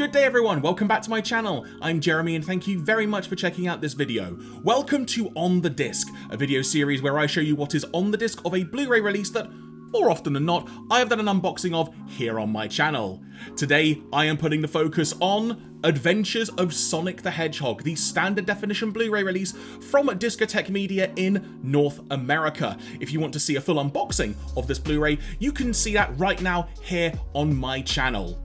Good day everyone, welcome back to my channel. I'm Jeremy and thank you very much for checking out this video. Welcome to On The Disc, a video series where I show you what is on the disc of a Blu-ray release that, more often than not, I have done an unboxing of here on my channel. Today, I am putting the focus on Adventures of Sonic the Hedgehog, the standard definition Blu-ray release from Discotek Media in North America. If you want to see a full unboxing of this Blu-ray, you can see that right now here on my channel.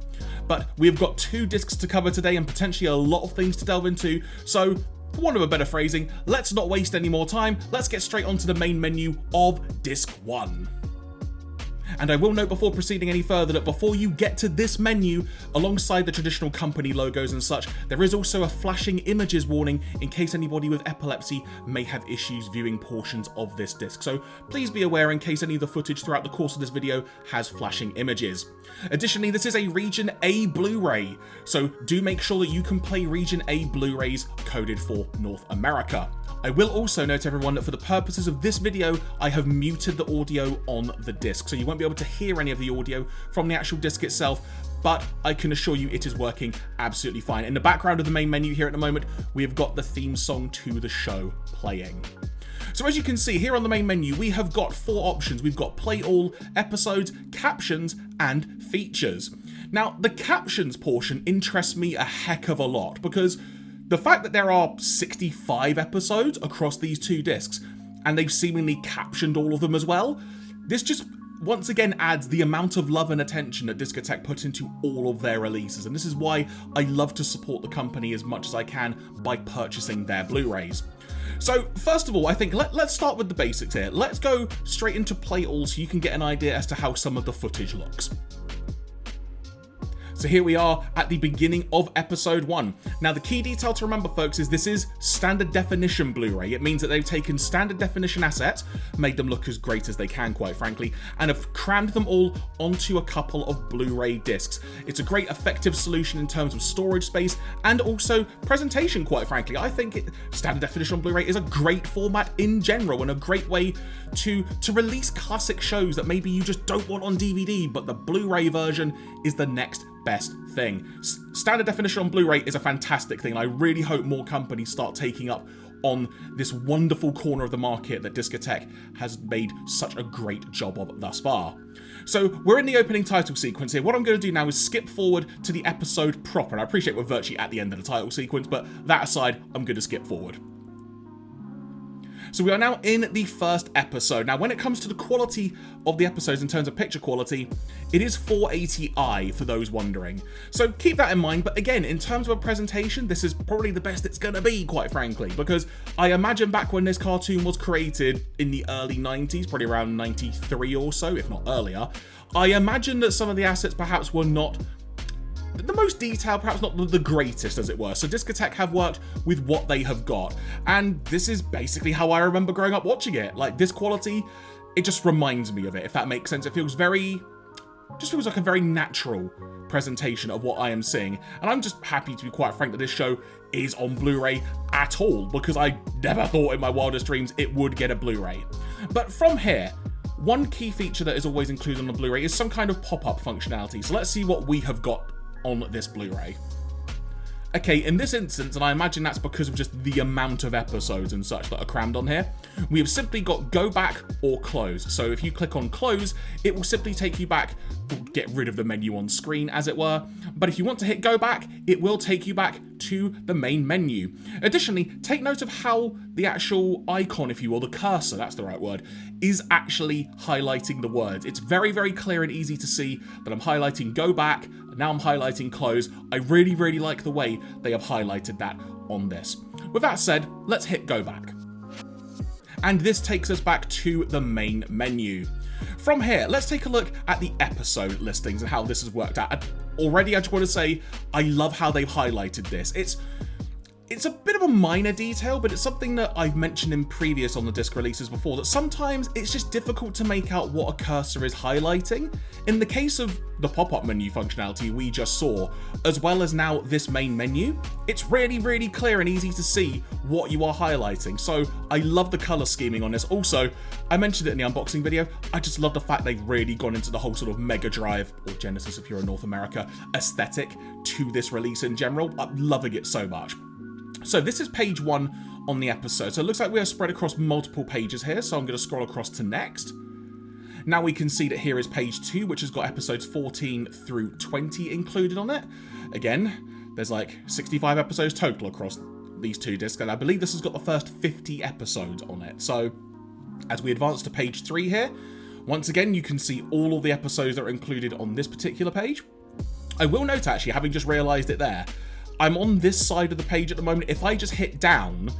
But we've got two discs to cover today and potentially a lot of things to delve into, so for want of a better phrasing, let's not waste any more time, let's get straight onto the main menu of Disc 1. And I will note before proceeding any further that before you get to this menu, alongside the traditional company logos and such, there is also a flashing images warning in case anybody with epilepsy may have issues viewing portions of this disc. So please be aware in case any of the footage throughout the course of this video has flashing images. Additionally, this is a Region A Blu-ray, so do make sure that you can play Region A Blu-rays coded for North America. I will also note everyone that for the purposes of this video, I have muted the audio on the disc, so you won't be able to hear any of the audio from the actual disc itself, but I can assure you it is working absolutely fine. In the background of the main menu here at the moment, we have got the theme song to the show playing. So as you can see here on the main menu, we have got four options. We've got play all, episodes, captions, and features. Now, the captions portion interests me a heck of a lot because the fact that there are 65 episodes across these two discs, and they've seemingly captioned all of them as well, this just once again adds the amount of love and attention that Discotek put into all of their releases, and this is why I love to support the company as much as I can by purchasing their Blu-rays. So first of all, I think let's start with the basics here. Let's go straight into play all so you can get an idea as to how some of the footage looks. So here we are at the beginning of episode 1. Now the key detail to remember, folks, is this is standard definition Blu-ray. It means that they've taken standard definition assets, made them look as great as they can, quite frankly, and have crammed them all onto a couple of Blu-ray discs. It's a great effective solution in terms of storage space and also presentation, quite frankly. I think standard definition Blu-ray is a great format in general and a great way to release classic shows that maybe you just don't want on DVD, but the Blu-ray version is the next best thing. Standard definition on Blu-ray is a fantastic thing, and I really hope more companies start taking up on this wonderful corner of the market that Discotek has made such a great job of thus far. So we're in the opening title sequence here. What I'm going to do now is skip forward to the episode proper, and I appreciate we're virtually at the end of the title sequence, but that aside, I'm going to skip forward. So we are now in the first episode. Now, when it comes to the quality of the episodes in terms of picture quality, it is 480i for those wondering. So keep that in mind, but again, in terms of a presentation, this is probably the best it's gonna be, quite frankly, because I imagine back when this cartoon was created in the early 90s, probably around 93 or so, if not earlier, I imagine that some of the assets perhaps were not the most detailed, perhaps not the greatest, as it were. So Discotek have worked with what they have got, and this is basically how I remember growing up watching it. Like, this quality, it just reminds me of it, if that makes sense. It feels just feels like a very natural presentation of what I am seeing, and I'm just happy, to be quite frank, that this show is on Blu-ray at all, because I never thought in my wildest dreams it would get a Blu-ray. But from here, one key feature that is always included on the Blu-ray is some kind of pop-up functionality. So let's see what we have got on this Blu-ray. Okay, in this instance, and I imagine that's because of just the amount of episodes and such that are crammed on here, we have simply got go back or close. So if you click on close, it will simply take you back, get rid of the menu on screen, as it were. But if you want to hit go back, it will take you back to the main menu. Additionally, take note of how the actual icon, if you will, the cursor, that's the right word, is actually highlighting the words. It's very, very clear and easy to see that I'm highlighting go back, now I'm highlighting close. I really, really like the way they have highlighted that on this. With that said, let's hit go back. And this takes us back to the main menu. From here, let's take a look at the episode listings and how this has worked out. Already, I just want to say, I love how they've highlighted this. It's a bit of a minor detail, but it's something that I've mentioned in previous on the disc releases before, that sometimes it's just difficult to make out what a cursor is highlighting. In the case of the pop-up menu functionality we just saw, as well as now this main menu, it's really clear and easy to see what you are highlighting. So I love the color scheming on this. Also, I mentioned it in the unboxing video, I just love the fact they've really gone into the whole sort of Mega Drive, or Genesis if you're in North America, aesthetic to this release in general. I'm loving it so much. So this is page 1 on the episode. So it looks like we are spread across multiple pages here. So I'm going to scroll across to next. Now we can see that here is page 2, which has got episodes 14 through 20 included on it. Again, there's like 65 episodes total across these 2 discs, and I believe this has got the first 50 episodes on it. So as we advance to page 3 here, once again, you can see all of the episodes that are included on this particular page. I will note, actually, having just realized it there, I'm on this side of the page at the moment. If I just hit down,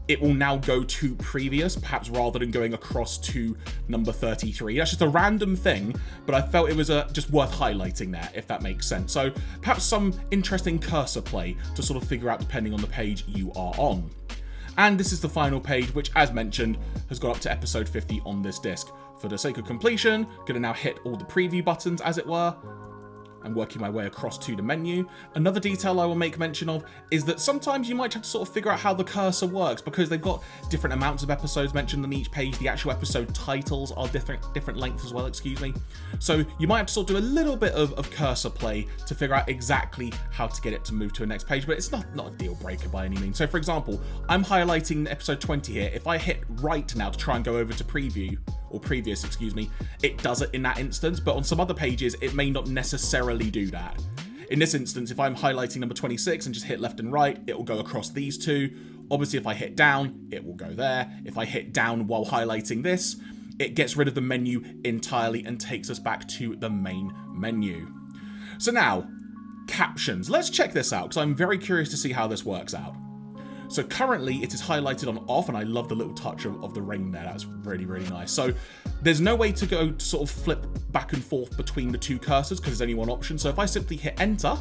it will now go to previous, perhaps rather than going across to number 33. That's just a random thing, but I felt it was just worth highlighting there, if that makes sense. So perhaps some interesting cursor play to sort of figure out depending on the page you are on. And this is the final page, which, as mentioned, has got up to episode 50 on this disc. For the sake of completion, I'm gonna now hit all the preview buttons, as it were, and working my way across to the menu. Another detail I will make mention of is that sometimes you might have to sort of figure out how the cursor works, because they've got different amounts of episodes mentioned on each page. The actual episode titles are different lengths as well, excuse me. So you might have to sort of do a little bit of cursor play to figure out exactly how to get it to move to the next page, but it's not a deal breaker by any means. So for example, I'm highlighting episode 20 here. If I hit right now to try and go over to preview, or previous, excuse me, it does it in that instance, but on some other pages, it may not necessarily do that. In this instance, if I'm highlighting number 26 and just hit left and right, it will go across these 2. Obviously, if I hit down, it will go there. If I hit down while highlighting this, it gets rid of the menu entirely and takes us back to the main menu. So now, captions. Let's check this out, because I'm very curious to see how this works out. So currently it is highlighted on off, and I love the little touch of the ring there. That's really nice. So there's no way to go to sort of flip back and forth between the 2 cursors, because there's only one option. So if I simply hit enter,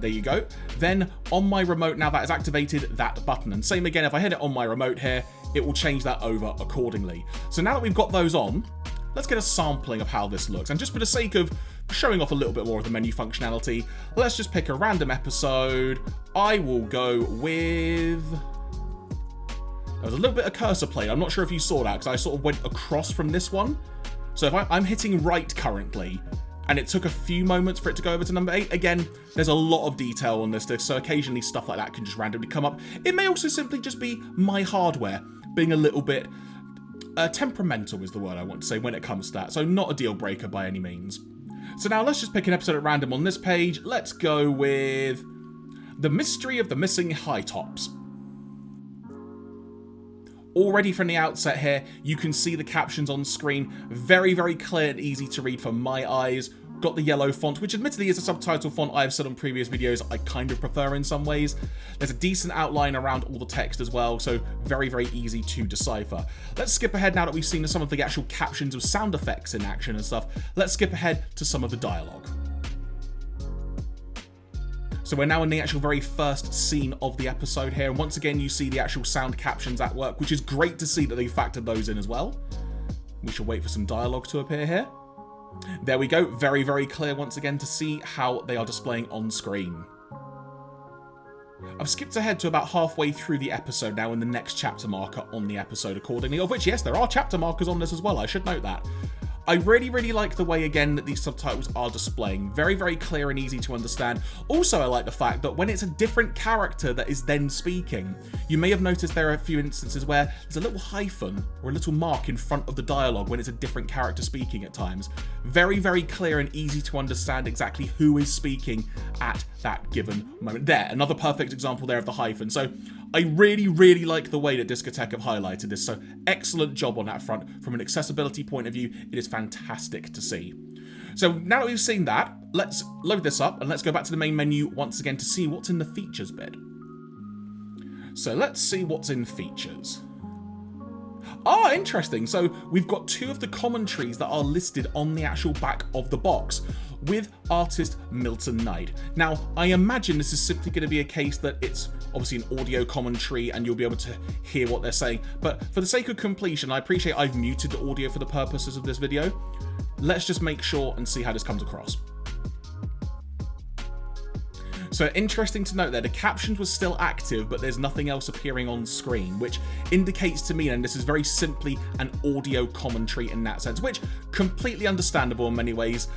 there you go. Then on my remote, now that has activated that button. And same again, if I hit it on my remote here, it will change that over accordingly. So now that we've got those on, let's get a sampling of how this looks. And just for the sake of showing off a little bit more of the menu functionality, let's just pick a random episode. I will go with... There was a little bit of cursor play. I'm not sure if you saw that, because I sort of went across from this one. So if I'm hitting right currently, and it took a few moments for it to go over to number 8. Again, there's a lot of detail on this disc, so occasionally stuff like that can just randomly come up. It may also simply just be my hardware being a little bit temperamental is the word I want to say when it comes to that, so not a deal breaker by any means. So now let's just pick an episode at random on this page. Let's go with The Mystery of the Missing High Tops. Already from the outset here, you can see the captions on screen. Very clear and easy to read for my eyes. Got the yellow font, which admittedly is a subtitle font I've said on previous videos I kind of prefer in some ways. There's a decent outline around all the text as well, so very easy to decipher. Let's skip ahead now that we've seen some of the actual captions with sound effects in action and stuff. Let's skip ahead to some of the dialogue. So we're now in the actual very first scene of the episode here, and once again you see the actual sound captions at work, which is great to see that they factored those in as well. We shall wait for some dialogue to appear here. There we go, very clear once again to see how they are displaying on screen. I've skipped ahead to about halfway through the episode now in the next chapter marker on the episode accordingly, of which, yes, there are chapter markers on this as well, I should note that. I really like the way, again, that these subtitles are displaying. Very clear and easy to understand. Also, I like the fact that when it's a different character that is then speaking, you may have noticed there are a few instances where there's a little hyphen or a little mark in front of the dialogue when it's a different character speaking at times. Very clear and easy to understand exactly who is speaking at that given moment. There, another perfect example there of the hyphen. So I really like the way that Discotek have highlighted this, so excellent job on that front. From an accessibility point of view, it is fantastic to see. So now that we've seen that, let's load this up and let's go back to the main menu once again to see what's in the features bit. So let's see what's in features. Ah, interesting. So we've got 2 of the commentaries that are listed on the actual back of the box. with artist Milton Knight. Now, I imagine this is simply going to be a case that it's obviously an audio commentary and you'll be able to hear what they're saying, but for the sake of completion, I appreciate I've muted the audio for the purposes of this video. Let's just make sure and see how this comes across. So interesting to note there, the captions were still active, but there's nothing else appearing on screen, which indicates to me, and this is very simply an audio commentary in that sense, which completely understandable in many ways.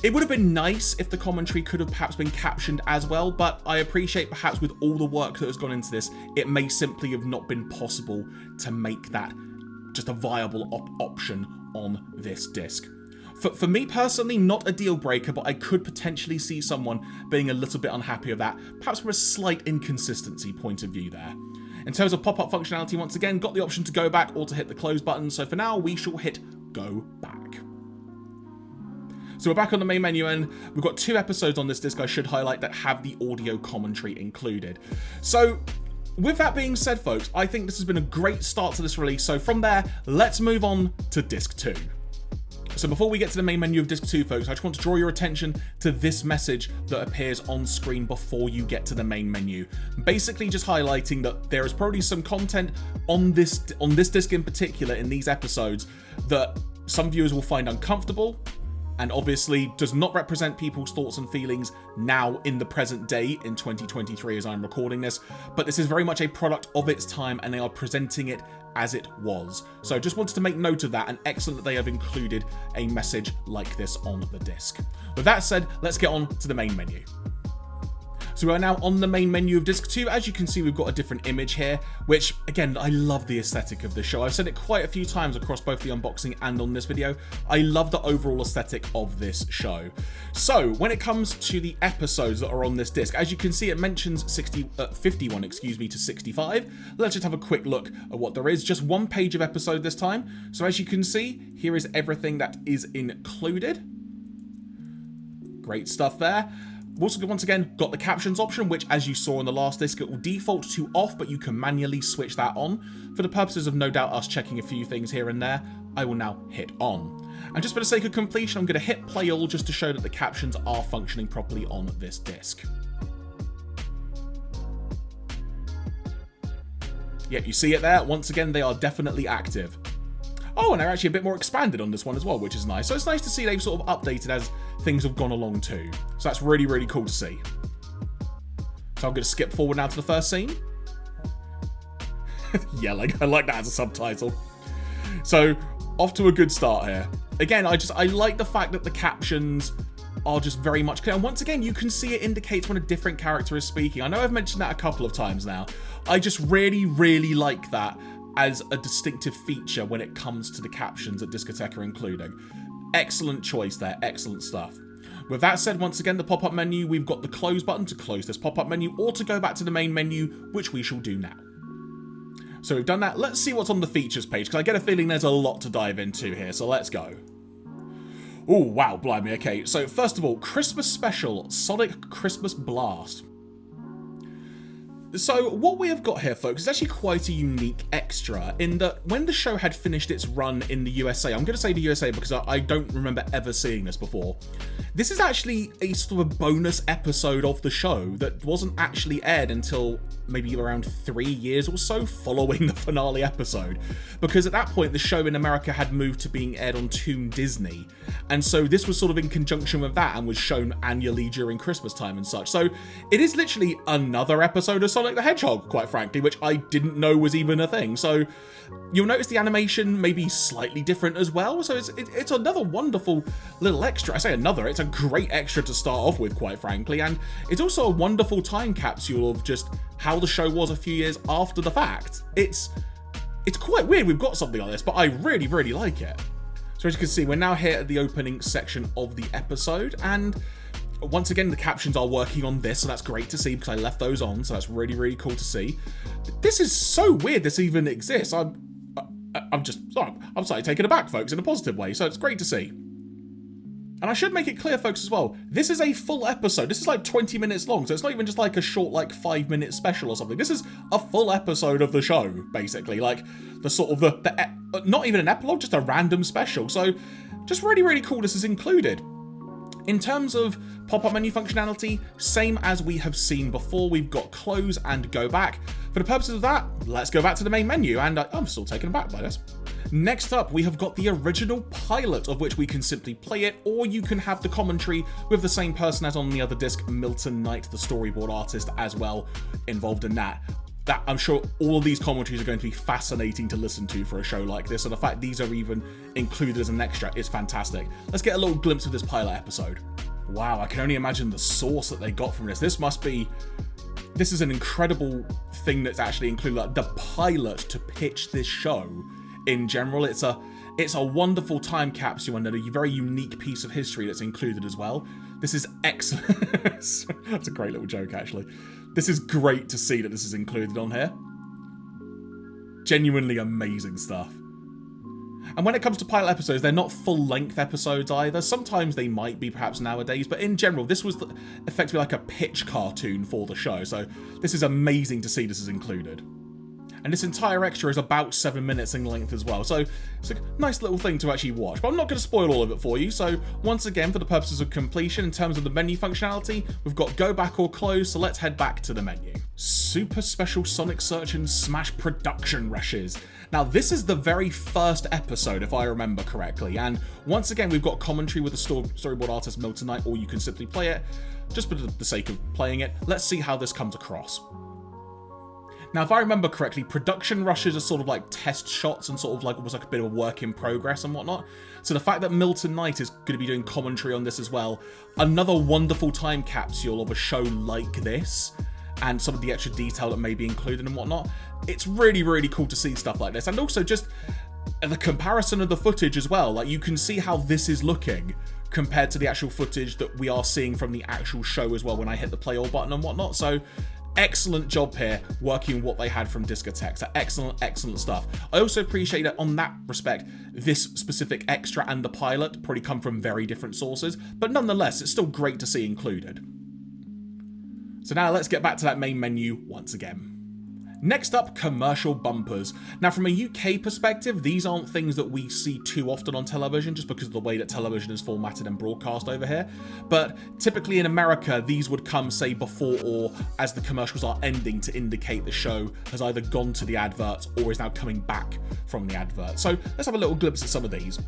It would have been nice if the commentary could have perhaps been captioned as well, but I appreciate perhaps with all the work that has gone into this, it may simply have not been possible to make that just a viable option on this disc. For me personally, not a deal breaker, but I could potentially see someone being a little bit unhappy with that, perhaps from a slight inconsistency point of view there. In terms of pop-up functionality, once again, got the option to go back or to hit the close button, so for now we shall hit go back. So we're back on the main menu and we've got 2 episodes on this disc I should highlight that have the audio commentary included. So with that being said, folks, I think this has been a great start to this release, so from there, let's move on to disc 2. So before we get to the main menu of disc 2, folks, I just want to draw your attention to this message that appears on screen before you get to the main menu. Basically just highlighting that there is probably some content on this disc in particular, in these episodes, that some viewers will find uncomfortable, and obviously does not represent people's thoughts and feelings now in the present day in 2023 as I'm recording this, but this is very much a product of its time and they are presenting it as it was. So just wanted to make note of that, and excellent that they have included a message like this on the disc. With that said, let's get on to the main menu. So we are now on the main menu of disc 2. As you can see, we've got a different image here, which again, I love the aesthetic of this show. I've said it quite a few times across both the unboxing and on this video. I love the overall aesthetic of this show. So when it comes to the episodes that are on this disc, as you can see, it mentions 51 to 65. Let's just have a quick look at what there is. Just 1 page of episode this time. So as you can see, here is everything that is included. Great stuff there. Also, once again, got the captions option, which as you saw on the last disc, it will default to off, but you can manually switch that on. For the purposes of no doubt us checking a few things here and there, I will now hit on. And just for the sake of completion, I'm going to hit play all just to show that the captions are functioning properly on this disc. Yep, you see it there. Once again, they are definitely active. Oh, and they're actually a bit more expanded on this one as well, which is nice. So it's nice to see they've sort of updated as things have gone along too. So that's really, really cool to see. So I'm going to skip forward now to the first scene. Yeah, I like that as a subtitle. So off to a good start here. Again, I like the fact that the captions are just very much clear. And once again, you can see it indicates when a different character is speaking. I know I've mentioned that a couple of times now. I just really, really like that as a distinctive feature when it comes to the captions that Discotek are including. Excellent choice there, excellent stuff. With that said, once again, the pop-up menu, we've got the close button to close this pop-up menu or to go back to the main menu, which we shall do now. So we've done that. Let's see what's on the features page, because I get a feeling there's a lot to dive into here, so let's go. Oh, wow, blimey, okay. So first of all, Christmas special, Sonic Christmas Blast. So what we have got here, folks, is actually quite a unique extra in that when the show had finished its run in the USA, I'm going to say the USA because I don't remember ever seeing this before. This is actually a sort of bonus episode of the show that wasn't actually aired until maybe around 3 years or so following the finale episode, because at that point the show in America had moved to being aired on Toon Disney, and so this was sort of in conjunction with that and was shown annually during Christmas time and such. So it is literally another episode of Sonic the Hedgehog, quite frankly, which I didn't know was even a thing. So you'll notice the animation may be slightly different as well, so it's another wonderful little extra. I say another, it's a great extra to start off with, quite frankly, and it's also a wonderful time capsule of just how the show was a few years after the fact. It's quite weird we've got something like this, but I really, really like it. So as you can see, we're now here at the opening section of the episode, and once again, the captions are working on this, so that's great to see because I left those on, so that's really, really cool to see. This is so weird this even exists. I'm just, sorry, I'm slightly taken aback, folks, in a positive way, so it's great to see. And I should make it clear, folks, as well, this is a full episode. This is like 20 minutes long, so it's not even just like a short, like 5-minute special or something. This is a full episode of the show, basically. Like, the sort of, not even an epilogue, just a random special. So, just really, really cool this is included. In terms of pop-up menu functionality, same as we have seen before. We've got close and go back. For the purposes of that, let's go back to the main menu, and I'm still taken aback by this. Next up, we have got the original pilot, of which we can simply play it, or you can have the commentary with the same person as on the other disc, Milton Knight, the storyboard artist, as well, involved in that. I'm sure all of these commentaries are going to be fascinating to listen to for a show like this, and the fact these are even included as an extra is fantastic. Let's get a little glimpse of this pilot episode. Wow, I can only imagine the source that they got from this. This is an incredible thing that's actually included, like the pilot to pitch this show in general. It's a wonderful time capsule and a very unique piece of history that's included as well. This is excellent. That's a great little joke, actually. This is great to see that this is included on here. Genuinely amazing stuff. And when it comes to pilot episodes, they're not full-length episodes either. Sometimes they might be, perhaps nowadays, but in general, this was effectively like a pitch cartoon for the show, so this is amazing to see this is included. And this entire extra is about 7 minutes in length as well, so it's a nice little thing to actually watch. But I'm not going to spoil all of it for you, so once again, for the purposes of completion, in terms of the menu functionality, we've got go back or close, so let's head back to the menu. Super Special Sonic Search and Smash Production Rushes. Now, this is the very first episode, if I remember correctly, and once again, we've got commentary with the storyboard artist Milton Knight, or you can simply play it, just for the sake of playing it. Let's see how this comes across. Now, if I remember correctly, production rushes are sort of like test shots and sort of like almost like a bit of a work in progress and whatnot. So the fact that Milton Knight is going to be doing commentary on this as well, another wonderful time capsule of a show like this, and some of the extra detail that may be included and whatnot. It's really, really cool to see stuff like this. And also just the comparison of the footage as well. Like, you can see how this is looking compared to the actual footage that we are seeing from the actual show as well when I hit the play all button and whatnot. So excellent job here working what they had from Discotek. So excellent stuff. I also appreciate that on that respect, this specific extra and the pilot probably come from very different sources, but nonetheless, it's still great to see included. So now let's get back to that main menu once again. Next up, commercial bumpers. Now, from a UK perspective, these aren't things that we see too often on television, just because of the way that television is formatted and broadcast over here. But typically in America, these would come, say, before or as the commercials are ending to indicate the show has either gone to the adverts or is now coming back from the advert. So let's have a little glimpse at some of these.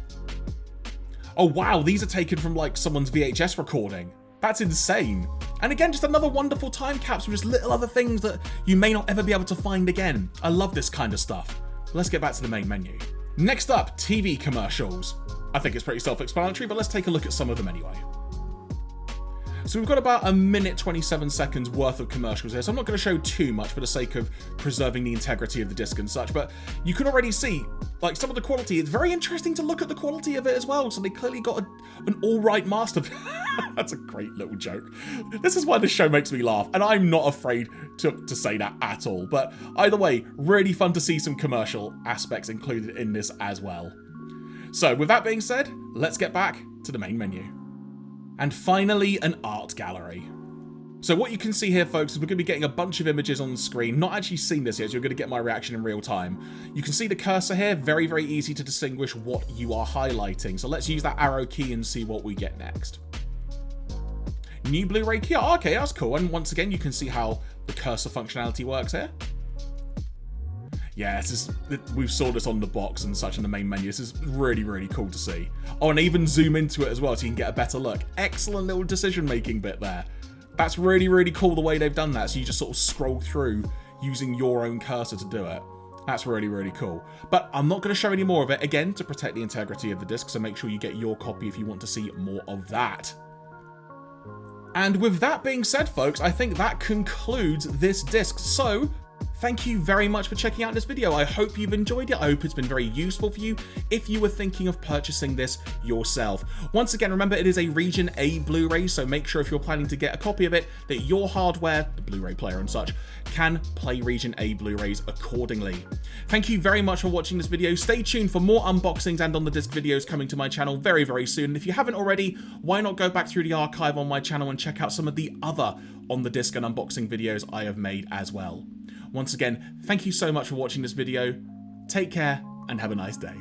Oh wow, these are taken from like someone's VHS recording. That's insane. And again, just another wonderful time capsule, just little other things that you may not ever be able to find again. I love this kind of stuff. Let's get back to the main menu. Next up, TV commercials. I think it's pretty self-explanatory, but let's take a look at some of them anyway. So we've got about a minute 27 seconds worth of commercials here, so I'm not going to show too much for the sake of preserving the integrity of the disc and such, but you can already see, like, some of the quality. It's very interesting to look at the quality of it as well, so they clearly got an all-right master. That's a great little joke. This is why this show makes me laugh, and I'm not afraid to say that at all, but either way, really fun to see some commercial aspects included in this as well. So with that being said, let's get back to the main menu. And finally, an art gallery. So what you can see here, folks, is we're going to be getting a bunch of images on the screen. Not actually seen this yet, so you're going to get my reaction in real time. You can see the cursor here, very, very easy to distinguish what you are highlighting. So let's use that arrow key and see what we get next. New Blu-ray key, oh, okay, that's cool. And once again, you can see how the cursor functionality works here. Yeah, we saw this on the box and such in the main menu. This is really, really cool to see. Oh, and even zoom into it as well so you can get a better look. Excellent little decision-making bit there. That's really, really cool the way they've done that. So you just sort of scroll through using your own cursor to do it. That's really, really cool. But I'm not going to show any more of it, again, to protect the integrity of the disc, so make sure you get your copy if you want to see more of that. And with that being said, folks, I think that concludes this disc. So thank you very much for checking out this video. I hope you've enjoyed it. I hope it's been very useful for you if you were thinking of purchasing this yourself. Once again, remember it is a Region A Blu-ray, so make sure if you're planning to get a copy of it that your hardware, the Blu-ray player and such, can play Region A Blu-rays accordingly. Thank you very much for watching this video. Stay tuned for more unboxings and on the disc videos coming to my channel very, very soon. And if you haven't already, why not go back through the archive on my channel and check out some of the other on the disc and unboxing videos I have made as well. Once again, thank you so much for watching this video. Take care and have a nice day.